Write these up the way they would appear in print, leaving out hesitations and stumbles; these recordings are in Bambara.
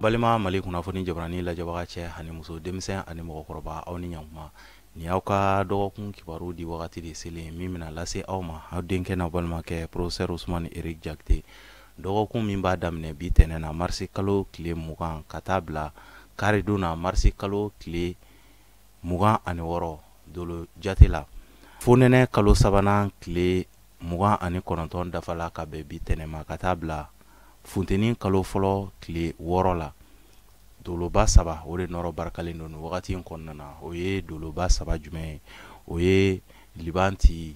balima mali kunnafoni jabarani lajabaga cɛ ani muso denmisɛn ani mɔgɔkɔrɔba aw ni ɲankuma ni aw ka dɔgɔkun kibaru di wagati de selen min bɛna lase aw ma aw denkɛ n'a balimakɛ professeur Usmani Eric Jakite dɔgɔkun min b'a daminɛ bi tɛnɛn na marisi kalo tile 20 ka taa bila karidon na marisi kalo tile 26 dolo jate la fonɛnɛ kalo sabanan tile 29 dafala ka bɛn bi tɛnɛn ma ka taa bila funteni kalo fɔlɔ tile 6 la doloba saba o de nɔrɔ barikalen don wagati in kɔnɔna na o ye doloba saba jumɛn ye o ye libanti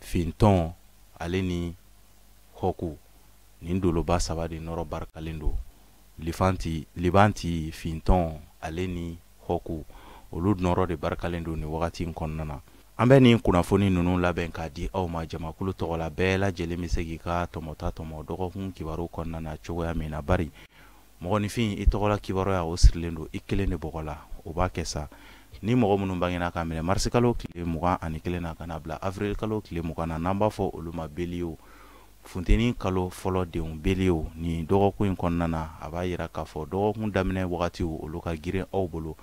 fintɔn ale ni hɔku nin doloba saba de nɔrɔ barikalen don libanti fintɔn ale ni hɔku olu nɔrɔ de barikalen don ni wagati in kɔnɔna na an bɛ nin kunnafoni ninnu labɛn k'a di aw ma jamakulu tɔgɔ la bɛɛ lajɛlen bɛ se k'i ka tɔmɔta tɔmɔ dɔgɔkun kibaru kɔnɔna na cogoya min na bari mɔgɔninfin i tɔgɔla kibaruya o sirilen don i kelen de bɔgɔ la o b'a kɛ sa ni mɔgɔ minnu bangena ka minɛ marisi kalo tile 21 na ka na bila avril kalo tile 20 na n'an b'a fɔ olu ma beliyo funteni kalo fɔlɔ denw beliyo ni dɔgɔkun in kɔnɔna na a b'a yira k'a fɔ dɔgɔkun daminɛ wagatiw olu ka girin aw bolo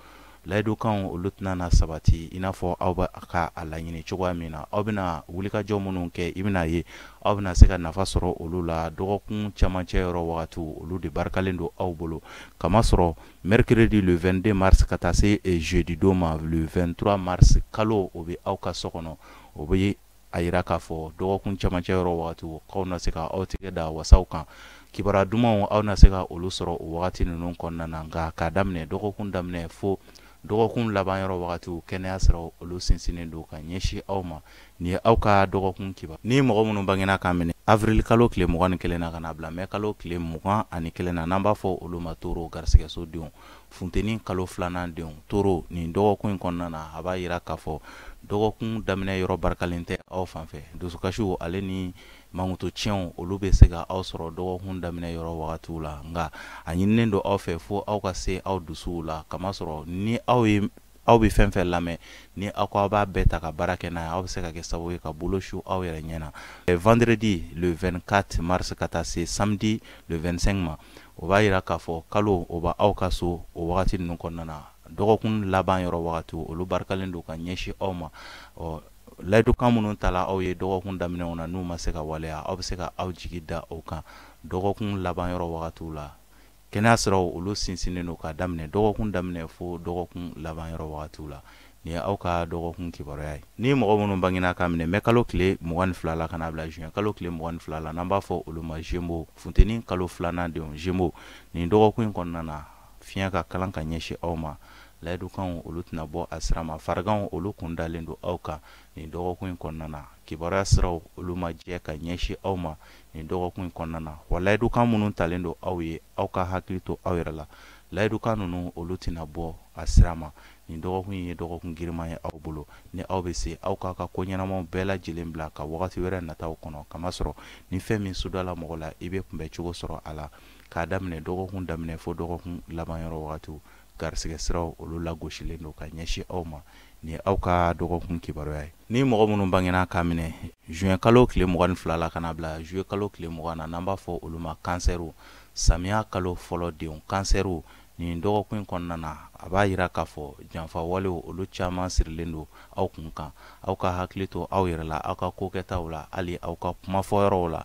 layidukanw olu tɛna na sabati i n'a fɔ aw bɛ ka a laɲini cogoya min na aw bɛna wulikajɔ minnu kɛ i bɛna ye aw bɛna se ka nafa sɔrɔ olu la dɔgɔkun camancɛ yɔrɔ wagatiw olu de barikalen don aw bolo kamasɔrɔ mercredi le 22 mars ka taa se jeudi don ma le 23 mars kalo o bɛ aw ka so kɔnɔ o bɛ a yira k'a fɔ dɔgɔkun camancɛ yɔrɔ wagatiw k'aw na se ka aw tigɛ da wasaw kan kibaruya dumanw aw na se ka olu sɔrɔ o wagati ninnu kɔnɔna na nka k'a daminɛ dɔgɔkun daminɛ fo dɔgɔkun laban yɔrɔ wagatiw kɛnɛya siraw olu sinsinnen don ka ɲɛsin aw ma ni ye aw ka dɔgɔkun kibaru ni mɔgɔ minnu bangena ka minɛ avril kalo tile 21 na ka na bila mai kalo tile 21 na n'an b'a fɔ olu ma toro garisigɛso denw funteni kalo filanan denw toro nin dɔgɔkun in kɔnɔna na a b'a yira k'a fɔ dɔgɔkun daminɛ yɔrɔ barikalen tɛ aw fanfɛ dusukasiw ale ni mankuto tiɲɛw olu bɛ se ka aw sɔrɔ dɔgɔkun daminɛ yɔrɔ wagatiw la nka a ɲininen don aw fɛ fo aw ka se aw dusuw la kamasɔrɔ ni aw bɛ fɛn fɛn lamɛn ni aw b'a bɛɛ ta ka baara kɛ n'a ye aw bɛ se ka kɛ sababu ye ka bolo su aw yɛrɛ ɲɛna vendredi le 24 mars ka taa se samedi le 25 ma o b'a yira k'a fɔ kalo o b'a aw ka so o wagati ninnu kɔnɔna na dɔgɔkun laban yɔrɔ wagatiw olu barikalen don ka ɲɛsin aw ma layidukan minnu tala aw ye dɔgɔkun daminɛw na n'u ma se ka waleya aw bɛ se ka aw jigi da o kan dɔgɔkun laban yɔrɔ wagatiw la kɛnɛya siraw olu sinsinnen don ka daminɛ dɔgɔkun daminɛ fo dɔgɔkun laban yɔrɔ wagatiw la ni ye aw ka dɔgɔkun kibaruya ye ni mɔgɔ minnu bangena ka minɛ mai kalo tile 22 la ka na bila juin kalo tile 22 la n'an b'a fɔ olu ma Gémeaux funteni kalo filanan denw Gémeaux nin dɔgɔkun in kɔnɔna na fiɲɛ ka kalan ka ɲɛsin aw ma layidukanw olu tɛna bɔ a sira ma fariganw olu kun dalen don aw kan nin dɔgɔkun in kɔnɔna na kibaruya siraw olu ma jɛ ka ɲɛsin aw ma nin dɔgɔkun in kɔnɔna na wa layidukan minnu talen don aw ye aw ka hakili to aw yɛrɛ la layidukan ninnu olu tɛna bɔ a sira ma nin dɔgɔkun in ye dɔgɔkun giriman ye aw bolo ni aw bɛ se aw k'a ka ko ɲɛnamaw bɛɛ lajɛlen bila ka wagati wɛrɛ nataw kɔnɔ kamasɔrɔ ni fɛn min sudala mɔgɔ la i bɛ kunbɛ cogo sɔrɔ a la k'a daminɛ dɔgɔkun daminɛ fo dɔgɔkun laban yɔrɔ wagatiw garisigɛ siraw olu lagosilen don ka ɲɛsin aw ma ni ye aw ka dɔgɔkun kibaruya ye ni mɔgɔ minnu bangena ka minɛ juin kalo tile 22 la ka na bila juillet kalo tile 20 na n'an b'a fɔ olu ma kansɛriw samiya kalo fɔlɔ denw kansɛriw nin dɔgɔkun in kɔnɔna na a b'a yira k'a fɔ janfa walew olu caman sirilen don aw kun kan aw ka hakili to aw yɛrɛ la aw ka kokɛtaw la hali aw ka kumafɔyɔrɔw la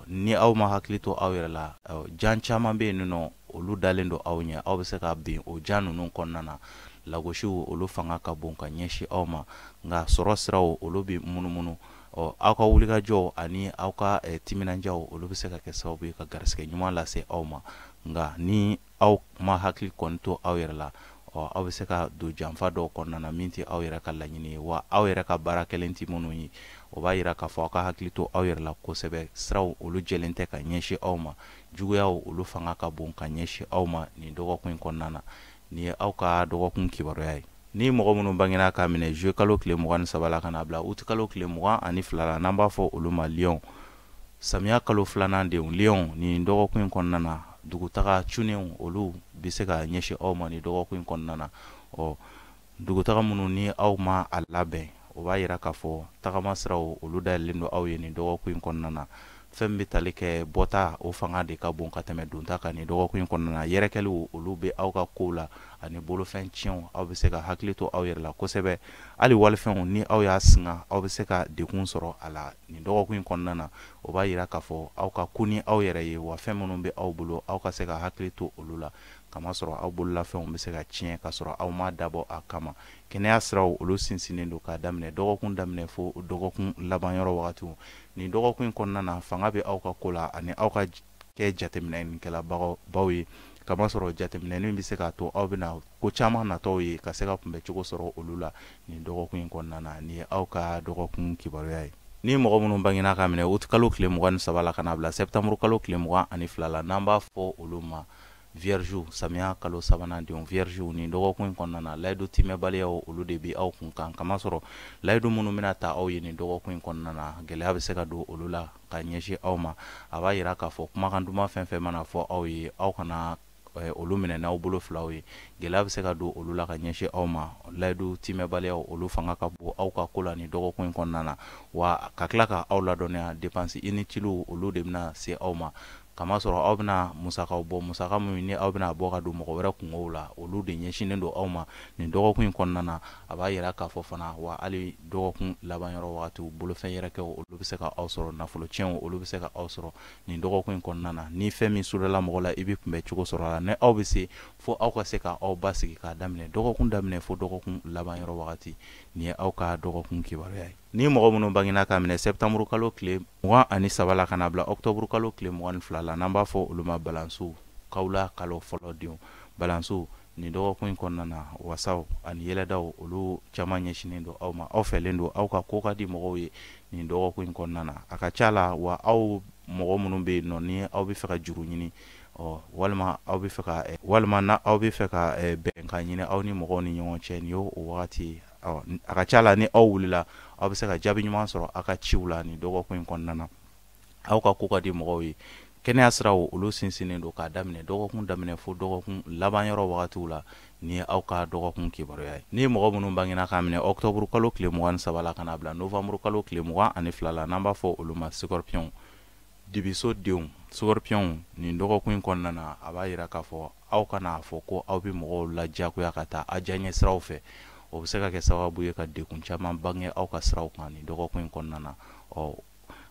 ni aw ma hakili to aw yɛrɛ la jan caman bɛ yen nɔ olu dalen don aw ɲɛ aw bɛ se ka bin o jan ninnu kɔnɔna na lagosiw olu fanga ka bon ka ɲɛsin aw ma nka sɔrɔ siraw olu bɛ munumunu aw ka wulikajɔw ani aw ka timinandiyaw olu bɛ se ka kɛ sababu ye ka garisigɛ ɲuman lase aw ma nka ni aw ma hakili kɔni to aw yɛrɛ la aw bɛ se ka don janfa dɔw kɔnɔna na min tɛ aw yɛrɛ ka laɲini ye wa aw yɛrɛ ka baara kɛlen tɛ minnu ye o b'a yira k'a fɔ aw ka hakili to aw yɛrɛ la kosɛbɛ siraw olu jɛlen tɛ ka ɲɛsin aw ma juguyaw olu fanga ka bon ka ɲɛsin aw ma nin dɔgɔkun in kɔnɔna na nin ye aw ka dɔgɔkun kibaruya ye ni mɔgɔ minnu bangena ka minɛ juillet kalo tile 23 la ka na bila août kalo tile 22 la n'an b'a fɔ olu ma Lion samiya kalo filanan denw Lion nin dɔgɔkun in kɔnɔna na dugutaga cunenw olu bɛ se ka ɲɛsin aw ma nin dɔgɔkun in kɔnɔna na dugutaga minnu ni aw ma a labɛn o b'a yira k'a fɔ tagama siraw olu dayɛlɛlen don aw ye nin dɔgɔkun in kɔnɔna na fɛn bɛ tali kɛ bɔta o fanga de ka bon ka tɛmɛ donta kan nin dɔgɔkun in kɔnɔna na yɛrɛkɛliw olu bɛ aw ka kow la ani bolofɛn tiɲɛw aw bɛ se ka hakili to aw yɛrɛ la kosɛbɛ hali walifɛnw ni aw y'a singa aw bɛ se ka degun sɔrɔ a la nin dɔgɔkun in kɔnɔna na o b'a yira k'a fɔ aw ka ko ni aw yɛrɛ ye wa fɛn minnu bɛ aw bolo aw ka se ka hakili to olu la kamasɔrɔ aw bololafɛnw bɛ se ka tiɲɛ ka sɔrɔ aw ma dabɔ a kama kɛnɛya siraw olu sinsinnen don k'a daminɛ dɔgɔkun daminɛ fo dɔgɔkun laban yɔrɔ wagatiw nin dɔgɔkun in kɔnɔna na fanga bɛ aw ka ko la ani aw ka kɛ jateminɛkɛlabaw ye kamasɔrɔ jateminɛnin bɛ se k'a to aw bɛna ko caman natɔw ye ka se ka kunbɛ cogo sɔrɔ olu la nin dɔgɔkun in kɔnɔna na nin ye aw ka dɔgɔkun kibaruya ye ni mɔgɔ minnu bangena ka minɛ août kalo tile 23 la ka na bila septembre kalo tile 22 la n'an b'a fɔ olu ma vierge samiya kalo sabanan denw vierge nin dɔgɔkun in kɔnɔna na layidu timɛbaliyaw olu de bɛ aw kun kan kamasɔrɔ layidu minnu bɛna ta aw ye nin dɔgɔkun in kɔnɔna na gɛlɛya bɛ se ka don olu la ka ɲɛsin aw ma a b'a yira k'a fɔ kumakan duman fɛn fɛn mana fɔ aw ye aw kana olu minɛ n'aw bolo filaw ye gɛlɛya bɛ se ka don olu la ka ɲɛsin aw ma layidu timɛbaliyaw olu fanga ka bon aw ka ko la nin dɔgɔkun in kɔnɔna na wa ka tila ka aw ladɔnniya dépense inutiles olu de bɛna se aw ma kamasɔrɔ aw bɛna musakaw bɔ musaka min ni aw bɛna bɔ ka don mɔgɔ wɛrɛ kungow la olu de ɲɛsinnen don aw ma nin dɔgɔkun in kɔnɔna na a b'a yira k'a fɔ fana wa hali dɔgɔkun laban yɔrɔ wagatiw bolofɛn yɛrɛkɛw olu bɛ se ka aw sɔrɔ nafolo tiɲɛw olu bɛ se ka aw sɔrɔ nin dɔgɔkun in kɔnɔna na ni fɛn min surela mɔgɔ la i bɛ kunbɛ cogo sɔrɔ a la ni aw bɛ se fo aw ka se ka aw basigi k'a daminɛ dɔgɔkun daminɛ fo dɔgɔkun laban yɔrɔ wagati nin ye aw ka dɔgɔkun kibaruya ye ni mɔgɔ minnu bangena ka minɛ septembre kalo tile 23 la ka na bila octobre kalo tile 22 la n'an b'a fɔ olu ma balanso kawla kalo fɔlɔ denw balanso nin dɔgɔkun in kɔnɔna na wasaw ani yɛlɛdaw olu caman ɲɛsinnen don aw ma aw fɛlen don aw ka ko ka di mɔgɔw ye nin dɔgɔkun in kɔnɔna na a ka ca la wa aw mɔgɔ minnu bɛ yen nɔ ni aw bɛ fɛ ka juru ɲini walima aw bɛ fɛ ka walima na aw bɛ fɛ ka bɛnkan ɲini aw ni mɔgɔw ni ɲɔgɔn cɛ nin y'o wagati ye a ka ca la ni aw wulila aw bɛ se ka jaabi ɲuman sɔrɔ aw ka ciw la nin dɔgɔkun in kɔnɔna na aw ka ko ka di mɔgɔw ye kɛnɛya siraw olu sinsinnen don k'a daminɛ dɔgɔkun daminɛ fo dɔgɔkun laban yɔrɔ wagatiw la ni ye aw ka dɔgɔkun kibaruya ye ni mɔgɔ minnu bangena ka minɛ octobre kalo tile 23 la ka na bila novembre kalo tile 22 la n'an b'a fɔ olu ma scorpion dibiso denw scorpion nin dɔgɔkun in kɔnɔna na a b'a yira k'a fɔ aw kana fɔ ko aw bɛ mɔgɔw lajagoya ka taa a diyaɲɛ siraw fɛ o bɛ se ka kɛ sababu ye ka degun caman bange aw ka siraw kan nin dɔgɔkun in kɔnɔna na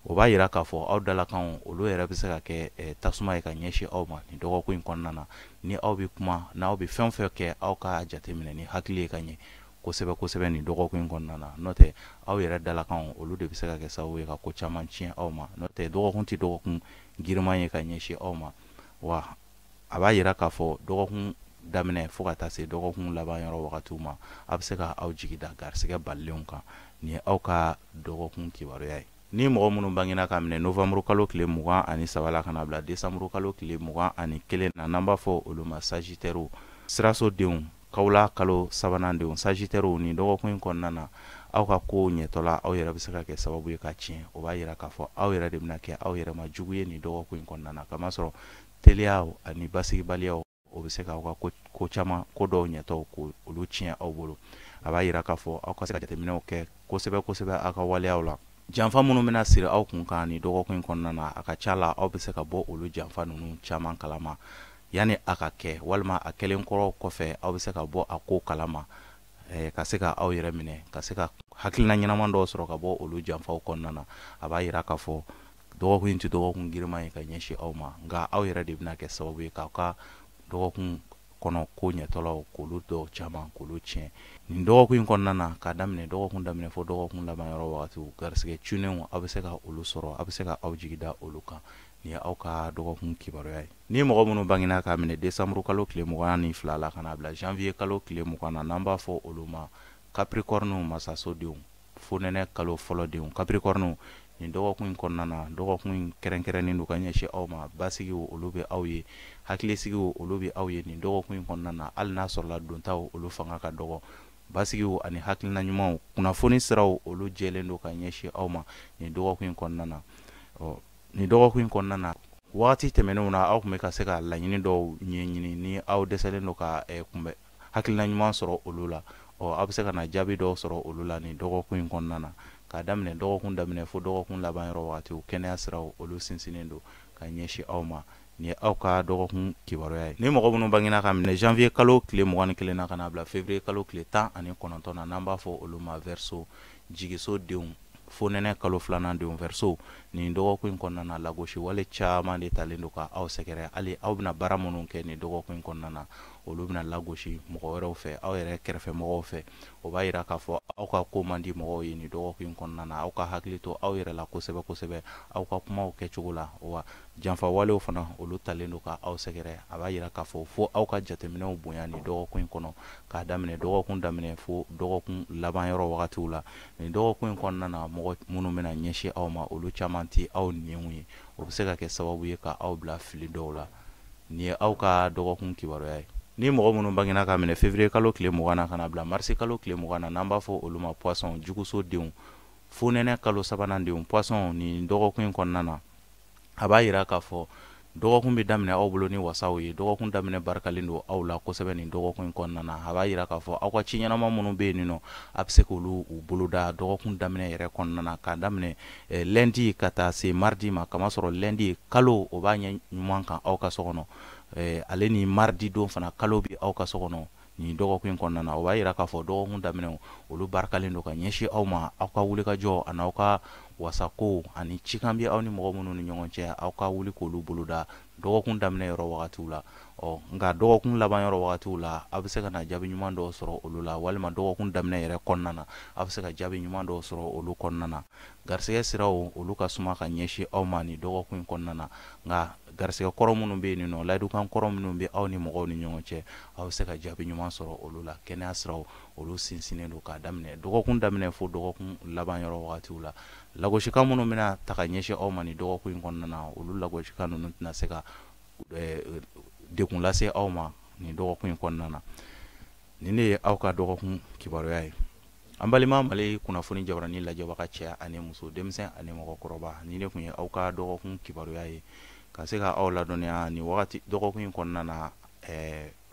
o b'a yira k'a fɔ aw dalakanw olu yɛrɛ bɛ se ka kɛ tasuma ye ka ɲɛsin aw ma nin dɔgɔkun in kɔnɔna na ni aw bɛ kuma n'aw bɛ fɛn fɛn kɛ aw ka jateminɛ ni hakili ye ka ɲɛ kosɛbɛ kosɛbɛ nin dɔgɔkun in kɔnɔna na n'o tɛ aw yɛrɛ dalakanw olu de bɛ se ka kɛ sababu ye ka ko caman tiɲɛ aw ma n'o tɛ dɔgɔkun tɛ dɔgɔkun giriman ye ka ɲɛsin aw ma wa a b'a yira k'a fɔ dɔgɔkun daminɛ fo ka taa se dɔgɔkun laban yɔrɔ wagatiw ma a bɛ se ka aw jigi da garisɛgɛ balilenw kan nin ye aw ka dɔgɔkun kibaruya ye ni mɔgɔ minnu bangena ka minɛ novembre kalo tile 23 la ka na bila décembre kalo tile 21 na n'an b'a fɔ olu ma sagittaire siraso denw kawla kalo sabanan denw sagittaire nin dɔgɔkun in kɔnɔna na aw ka ko ɲɛtɔla aw yɛrɛ bɛ se ka kɛ sababu ye ka tiɲɛ o b'a yira k'a fɔ aw yɛrɛ de bɛna kɛ aw yɛrɛ ma jugu ye nin dɔgɔkun in kɔnɔna na kamasɔrɔ teliya ani basigibaliya o bɛ se ka aw ka ko caman ko dɔw ɲɛtɔw ko olu tiɲɛ aw bolo a b'a yira k'a fɔ aw ka se ka jateminɛw kɛ kosɛbɛ kosɛbɛ aw ka waleyaw la janfa minnu bɛna siri aw kun kan nin dɔgɔkun in kɔnɔna na a ka ca la aw bɛ se ka bɔ olu janfa ninnu caman kalama yanni a ka kɛ walima a kɛlen kɔrɔ kɔfɛ aw bɛ se ka bɔ a ko kalama ka se ka aw yɛrɛ minɛ ka se ka hakilina ɲɛnaman dɔw sɔrɔ ka bɔ olu janfaw kɔnɔna na a b'a yira k'a fɔ dɔgɔkun in tɛ dɔgɔkun giriman ye ka ɲɛsin aw ma nka aw yɛrɛ de bɛna kɛ sababu ye k'aw ka dɔgɔkun kɔnɔ ko ɲɛtɔlaw k'olu dɔw caman k'olu tiɲɛ nin dɔgɔkun in kɔnɔna na k'a daminɛ dɔgɔkun daminɛ fo dɔgɔkun laban yɔrɔ wagatiw garisɛgɛ cunenw aw bɛ se ka olu sɔrɔ aw bɛ se ka aw jigi da olu kan nin ye aw ka dɔgɔkun kibaruya ye ni mɔgɔ minnu bangena ka minɛ décembre kalo tile 22 la ka na bila janvier kalo tile 20 na n'an b'a fɔ olu ma capricorne masasodenw fonɛnɛ kalo fɔlɔ denw capricorne nin dɔgɔkun in kɔnɔna na dɔgɔkun in kɛrɛnkɛrɛnnen don ka ɲɛsin aw ma basigiw olu bɛ aw ye hakilisigiw olu bɛ aw ye nin dɔgɔkun in kɔnɔna na hali n'a sɔrɔla dontaw olu fanga ka dɔgɔ basigiw ani hakilina ɲumanw kunnafoni siraw olu jɛlen don ka ɲɛsin aw ma nin dɔgɔkun in kɔnɔna na nin dɔgɔkun in kɔnɔna na wagati tɛmɛnenw na aw tun bɛ ka se ka laɲini dɔw ɲɛɲini ni aw dɛsɛlen don ka kunbɛ hakilina ɲuman sɔrɔ olu la aw bɛ se ka na jaabi dɔw sɔrɔ olu la nin dɔgɔkun in kɔnɔna na k'a daminɛ dɔgɔkun daminɛ fo dɔgɔkun laban yɔrɔ wagati kɛnɛya siraw olu sinsinnen don ka ɲɛsin aw ma. Ni aw ka dɔgɔkun kibaruya ye. Ni mɔgɔ minnu bangena ka minɛ janvier kalo tile 21 na ka na bila février kalo tile 19 na n'an b'a fɔ olu ma verseau jigiso denw fo nɛnɛ kalo 2nan denw verseau. Nin dɔgɔkun in kɔnɔna na lagosi wale caman de talen don ka aw sɛgɛrɛ. Hali aw bɛna baara minnu kɛ nin dɔgɔkun in kɔnɔna na olu bɛna lagosi mɔgɔ wɛrɛw fɛ, aw yɛrɛ kɛrɛfɛ mɔgɔw fɛ. O b'a yira k'a fɔ aw ka ko man di mɔgɔw ye nin dɔgɔkun in kɔnɔna na. Aw ka hakili to aw yɛrɛ la kosɛbɛ kosɛbɛ, aw ka kumaw kɛcogo la. Wa janfa walew fana olu talen don ka aw sɛgɛrɛ. A b'a yira k'a fɔ aw ka jateminɛw bonya nin dɔgɔkun in kɔnɔ, k'a daminɛ dɔgɔkun daminɛ fo dɔgɔkun laban yɔrɔ wagatiw la. Nin dɔgɔkun in kɔnɔna na mɔgɔ minnu bɛna ɲɛsin aw ma olu caman tɛ aw niɛnw ye. O bɛ se ka kɛ sababu ye ka aw bila fili dɔw la. Nin ye aw ka dɔgɔkun kibaruya ye. Ni mɔgɔ minnu bangena ka minɛ février kalo tile 20 na ka na bila mars kalo tile 20 na n'an b'a fɔ olu ma poisson juguso denw fo nɛnɛ kalo 3nan denw. Poisson nin dɔgɔkun in kɔnɔna na a b'a yira k'a fɔ dɔgɔkun bɛ daminɛ aw bolo ni wasaw ye. Dɔgɔkun daminɛ barikalen don aw la kosɛbɛ nin dɔgɔkun in kɔnɔna na. A b'a yira k'a fɔ aw ka ci ɲɛnama minnu bɛ yen nɔ a bɛ se k'olu bolo da dɔgɔkun daminɛ yɛrɛ kɔnɔna na. K'a daminɛ lundi ka taa se mardi ma, kamasɔrɔ lundi kalo o b'a ɲɛ ɲuman kan aw ka so kɔnɔ. Ale ni mardi don fana kalo bɛ aw ka so kɔnɔ nin dɔgɔkun in kɔnɔna na. O b'a yira k'a fɔ dɔgɔkun daminɛ olu barikalen don ka ɲɛsin aw ma. Aw ka wulikajɔ ani aw ka wasako ani cikan bɛ aw ni mɔgɔ minnu ni ɲɔgɔn cɛ, aw ka wuli k'olu boloda dɔgɔkun daminɛ yɔrɔ wagatiw la. Nka dɔgɔkun laban yɔrɔ wagatiw la aw bɛ se ka na jaabi ɲuman dɔw sɔrɔ olu la, walima dɔgɔkun daminɛ yɛrɛ kɔnɔna na aw bɛ se ka jaabi ɲuman dɔw sɔrɔ olu kɔnɔna na. Garisɛgɛ siraw olu ka suma ka ɲɛsin aw ma nin dɔgɔkun in kɔnɔna na. Nka garisɛgɛ kɔrɔ minnu bɛ yen nɔ, layidukan kɔrɔ minnu bɛ aw ni mɔgɔw ni ɲɔgɔn cɛ, aw bɛ se ka jaabi ɲuman sɔrɔ olu la. Kɛnɛya siraw olu sinsinnen don k'a daminɛ dɔgɔkun daminɛ fo dɔgɔkun laban yɔrɔ wagatiw la. Lagosikan minnu bɛna ta ka ɲɛsin aw ma nin dɔgɔkun in kɔnɔna na olu lagosikan ninnu tɛna se ka dekun lase aw ma nin dɔgɔkun in kɔnɔna na. Nin de ye aw ka dɔgɔkun kibaruya ye. An balima Mali kunnafoni jabarani lajɛbaga cɛ ani muso, denmisɛn ani mɔgɔkɔrɔba, nin de kun ye aw ka dɔgɔkun kibaruya ye. Ka se ka aw ladɔnniya nin wagati dɔgɔkun in kɔnɔna na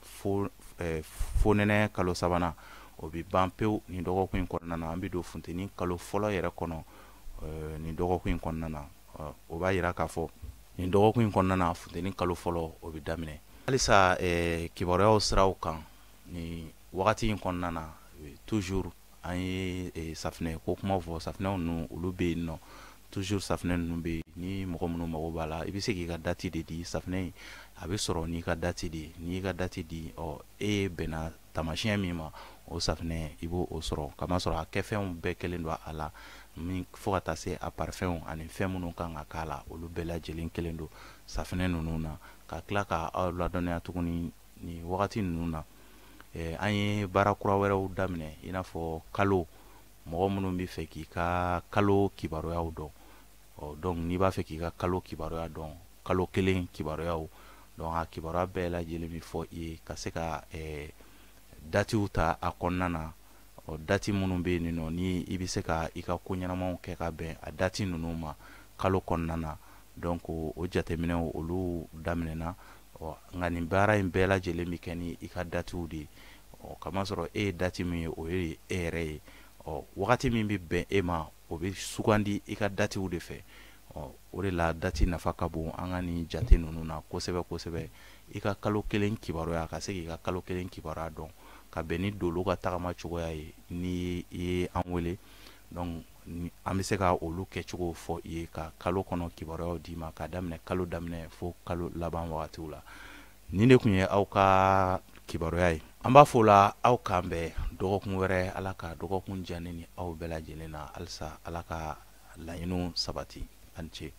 fo nɛnɛ kalo 3nan o bɛ ban pewu nin dɔgɔkun in kɔnɔna na. An bɛ don funteni kalo fɔlɔ yɛrɛ kɔnɔ nin dɔgɔkun in kɔnɔna na. O b'a yira k'a fɔ nin dɔgɔkun in kɔnɔna na funteni kalo fɔlɔ o bɛ daminɛ. Halisa kibaruyaw siraw kan nin wagati in kɔnɔna na toujours an ye safinɛ ko kuma fɔ. Safinɛw ninnu olu bɛ yen nɔ toujours. Safinɛ ninnu bɛ yen ni mɔgɔ minnu mago b'a la i bɛ se k'i ka date de di. Safinɛ in a bɛ sɔrɔ n'i ka date de ye. N'i ka date di e bɛnna tamasiyɛn min ma o safinɛ i b'o sɔrɔ. Kamasɔrɔ a kɛfɛnw bɛɛ kɛlen don a la fo ka taa se a parfɛnw ani fɛn minnu kan ka k'a la olu bɛɛ lajɛlen kelen don safinɛ ninnu na. Ka tila ka aw ladɔnniya tuguni nin wagati ninnu na an ye baara kura wɛrɛw daminɛ i n'a fɔ kalo. Mɔgɔ minnu bɛ fɛ k'i ka kalo kibaruyaw dɔn, donc n'i b'a fɛ k'i ka kalo kibaruya dɔn, kalo kelen kibaruyaw, donc a kibaruya bɛɛ lajɛlen bɛ fɔ i ye ka se ka datiw ta a kɔnɔna na. Dati minnu bɛ yen nɔ ni i bɛ se ka i ka ko ɲɛnamaw kɛ ka bɛn a dati ninnu ma kalo kɔnɔna na. Donc o jateminɛw olu daminɛna. Nka nin baara in bɛɛ lajɛlen bɛ kɛ ni i ka datiw de ye. Kamasɔrɔ e ye dati min ye o ye e yɛrɛ ye. Wagati min bɛ bɛn e ma o bɛ sugandi i ka datiw de fɛ. O de la dati nafa ka bon an ka nin jate ninnu na kosɛbɛ kosɛbɛ. I ka kalo kelen kibaruya ka se k'i ka kalo kelen kibaruya dɔn ka bɛn ni dolo ka tagama cogoya ye ni i ye an wele. Donc an bɛ se ka olu kɛcogo fɔ i ye ka kalo kɔnɔ kibaruyaw d'i ma ka daminɛ kalo daminɛ fo kalo laban wagatiw la. Nin de kun ye aw ka kibaruya ye. An b'a fɔ la aw k'an bɛn dɔgɔkun wɛrɛ. Ala ka dɔgɔkun diya ne ni aw bɛɛ lajɛlen na. Halisa Ala ka laɲiniw sabati. A ni ce.